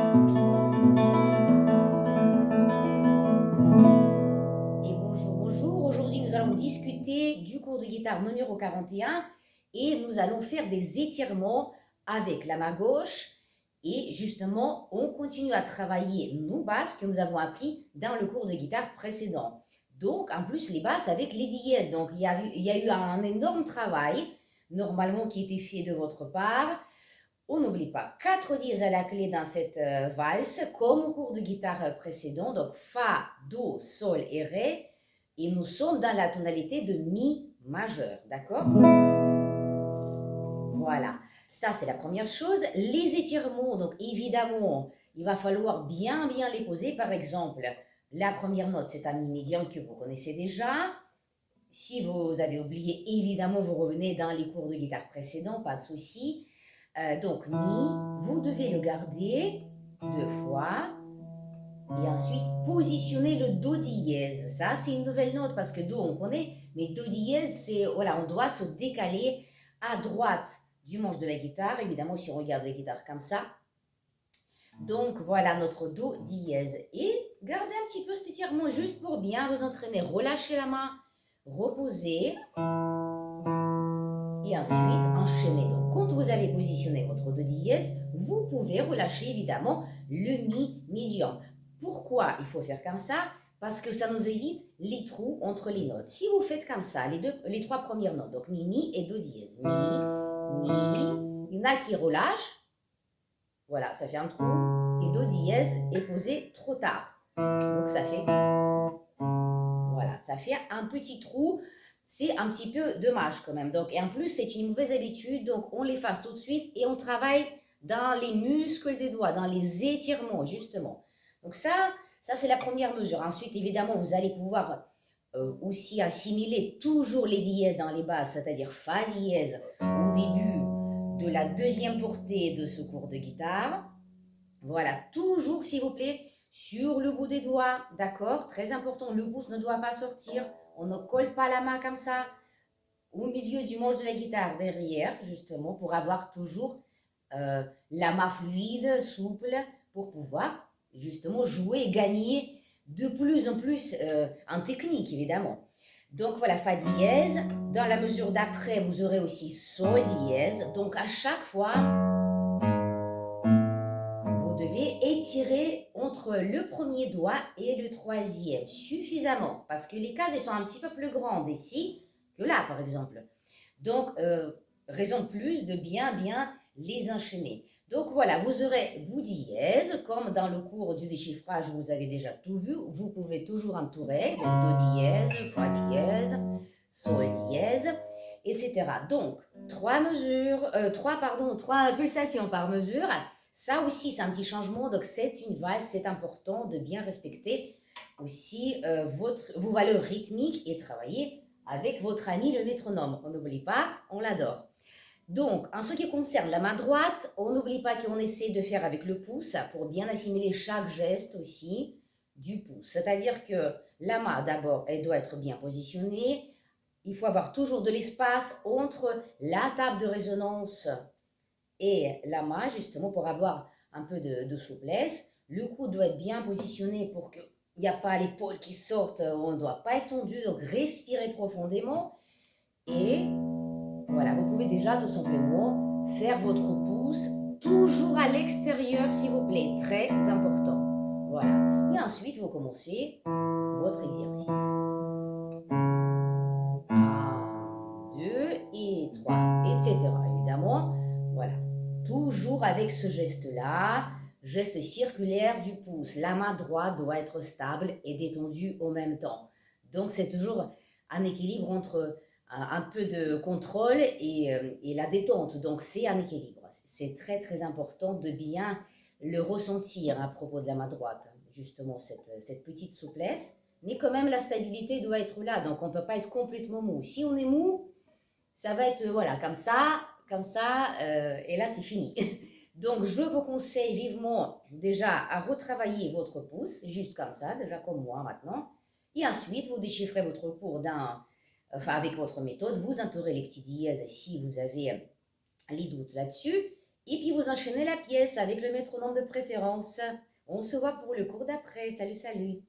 Et bonjour, bonjour. Aujourd'hui, nous allons discuter du cours de guitare numéro 41 et nous allons faire des étirements avec la main gauche. Et justement, on continue à travailler nos basses que nous avons appris dans le cours de guitare précédent. Donc, en plus, les basses avec les dièses. Donc, il y a eu un énorme travail, normalement, qui a été fait de votre part. On n'oublie pas 4 dièses à la clé dans cette valse, comme au cours de guitare précédent. Donc, Fa, Do, Sol et Ré. Et nous sommes dans la tonalité de Mi majeur, d'accord? Voilà, ça c'est la première chose. Les étirements, donc évidemment, il va falloir bien les poser. Par exemple, la première note, c'est un Mi médium que vous connaissez déjà. Si vous avez oublié, évidemment, vous revenez dans les cours de guitare précédents, pas de souci. Donc, Mi, vous devez le garder 2 fois. Et ensuite, positionner le Do dièse. Ça, c'est une nouvelle note parce que Do, on connaît, mais Do dièse, c'est, voilà, on doit se décaler à droite du manche de la guitare. Évidemment, si on regarde la guitare comme ça. Donc, voilà notre Do dièse. Et gardez un petit peu cet étirement juste pour bien vous entraîner. Relâchez la main, reposez. Et ensuite, enchaînez. Donc, quand vous avez positionné votre Do dièse, vous pouvez relâcher évidemment le Mi médium. Pourquoi il faut faire comme ça? Parce que ça nous évite les trous entre les notes. Si vous faites comme ça, les 3 premières notes, donc Mi et Do dièse. Mi, il y en a qui relâchent. Voilà, ça fait un trou. Et Do dièse est posé trop tard. Donc ça fait, voilà, ça fait un petit trou. C'est un petit peu dommage quand même. Donc, et en plus, c'est une mauvaise habitude. Donc, on l'efface tout de suite et on travaille dans les muscles des doigts, dans les étirements, justement. Donc, ça c'est la première mesure. Ensuite, évidemment, vous allez pouvoir aussi assimiler toujours les dièses dans les basses, c'est-à-dire Fa dièse au début de la deuxième portée de ce cours de guitare. Voilà, toujours, s'il vous plaît, sur le bout des doigts, d'accord? Très important, le pouce ne doit pas sortir. On ne colle pas la main comme ça au milieu du manche de la guitare, derrière, justement, pour avoir toujours la main fluide, souple, pour pouvoir, justement, jouer et gagner de plus en plus en technique, évidemment. Donc voilà, Fa dièse. Dans la mesure d'après, vous aurez aussi Sol dièse. Donc à chaque fois, vous devez étirer entre le premier doigt et le troisième suffisamment, parce que les cases elles sont un petit peu plus grandes ici que là, par exemple. Donc, raison de plus de bien les enchaîner. Donc voilà, vous aurez vous dièse, comme dans le cours du déchiffrage, vous avez déjà tout vu. Vous pouvez toujours entourer, donc Do dièse, Fa dièse, Sol dièse, etc. Donc, 3 pulsations par mesure. Ça aussi, c'est un petit changement. Donc, c'est une valse, c'est important de bien respecter aussi vos valeurs rythmiques et travailler avec votre ami le métronome. On n'oublie pas, on l'adore. Donc, en ce qui concerne la main droite, on n'oublie pas qu'on essaie de faire avec le pouce pour bien assimiler chaque geste aussi du pouce. C'est-à-dire que la main, d'abord, elle doit être bien positionnée. Il faut avoir toujours de l'espace entre la table de résonance et la main, justement, pour avoir un peu de souplesse. Le cou doit être bien positionné pour qu'il n'y a pas l'épaule qui sorte, on ne doit pas être tendu, donc respirez profondément. Et voilà, vous pouvez déjà tout simplement faire votre pouce toujours à l'extérieur, s'il vous plaît, très important. Voilà. Et ensuite, vous commencez votre exercice. 1, 2 et 3, etc. Évidemment, voilà. Toujours avec ce geste-là, geste circulaire du pouce. La main droite doit être stable et détendue au même temps. Donc, c'est toujours un équilibre entre un peu de contrôle et la détente. Donc, c'est un équilibre. C'est très important de bien le ressentir à propos de la main droite. Justement, cette petite souplesse. Mais quand même, la stabilité doit être là. Donc, on ne peut pas être complètement mou. Si on est mou, ça va être, voilà, comme ça, et là, c'est fini. Donc, je vous conseille vivement déjà à retravailler votre pouce, juste comme ça, déjà comme moi maintenant. Et ensuite, vous déchiffrez votre cours avec votre méthode. Vous entourez les petits dièses si vous avez les doutes là-dessus. Et puis vous enchaînez la pièce avec le métronome de préférence. On se voit pour le cours d'après. Salut, salut.